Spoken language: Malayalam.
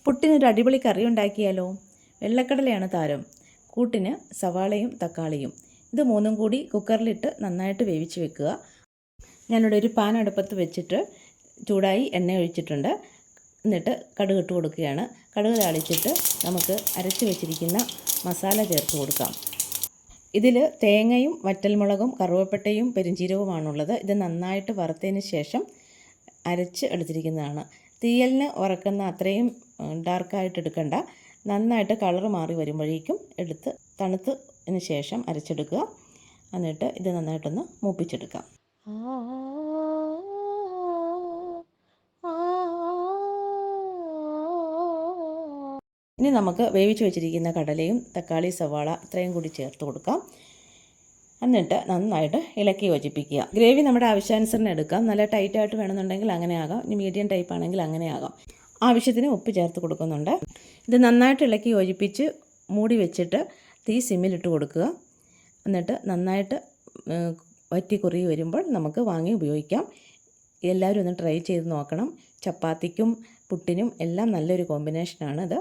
പുട്ടിനൊരു അടിപൊളി കറി ഉണ്ടാക്കിയാലോ? വെള്ളക്കടലയാണ് താരം. കൂട്ടിന് സവാളയും തക്കാളിയും. ഇത് മൂന്നും കൂടി കുക്കറിലിട്ട് നന്നായിട്ട് വേവിച്ച് വെക്കുക. ഞാനിവിടെ ഒരു പാൻ അടുപ്പത്ത് വെച്ചിട്ട് ചൂടായി എണ്ണ ഒഴിച്ചിട്ടുണ്ട്. എന്നിട്ട് കടുക് ഇട്ട് കൊടുക്കുകയാണ്. കടുക് താളിച്ചിട്ട് നമുക്ക് അരച്ച് വെച്ചിരിക്കുന്ന മസാല ചേർത്ത് കൊടുക്കാം. ഇതിൽ തേങ്ങയും വറ്റൽമുളകും കറുവപ്പട്ടയും പെരുംജീരകവുമാണുള്ളത്. ഇത് നന്നായിട്ട് വറുത്തതിന് ശേഷം അരച്ച് എടുത്തിരിക്കുന്നതാണ്. തീയലിന് വറക്കുന്ന അത്രയും ഡാർക്കായിട്ട് എടുക്കണ്ട. നന്നായിട്ട് കളർ മാറി വരുമ്പോഴേക്കും എടുത്ത് തണുത്തതിന് ശേഷം അരച്ചെടുക്കുക. എന്നിട്ട് ഇത് നന്നായിട്ടൊന്ന് മൂപ്പിച്ചെടുക്കാം. ഇനി നമുക്ക് വേവിച്ച് വെച്ചിരിക്കുന്ന കടലയും തക്കാളി സവാള ഇത്രയും കൂടി ചേർത്ത് കൊടുക്കാം. എന്നിട്ട് നന്നായിട്ട് ഇളക്കി യോജിപ്പിക്കുക. ഗ്രേവി നമ്മുടെ ആവശ്യാനുസരണം എടുക്കാം. നല്ല ടൈറ്റായിട്ട് വേണമെന്നുണ്ടെങ്കിൽ അങ്ങനെ ആകാം. ഇനി മീഡിയം ടൈപ്പ് ആണെങ്കിൽ അങ്ങനെ ആകാം. ആവശ്യത്തിന് ഉപ്പ് ചേർത്ത് കൊടുക്കുന്നുണ്ട്. ഇത് നന്നായിട്ട് ഇളക്കി യോജിപ്പിച്ച് മൂടി വെച്ചിട്ട് തീ സിമ്മിലിട്ട് കൊടുക്കുക. എന്നിട്ട് നന്നായിട്ട് വറ്റി കുറുകി വരുമ്പോൾ നമുക്ക് വാങ്ങി ഉപയോഗിക്കാം. എല്ലാവരും ഒന്ന് ട്രൈ ചെയ്ത് നോക്കണം. ചപ്പാത്തിക്കും പുട്ടിനും എല്ലാം നല്ലൊരു കോമ്പിനേഷനാണ് ഇത്.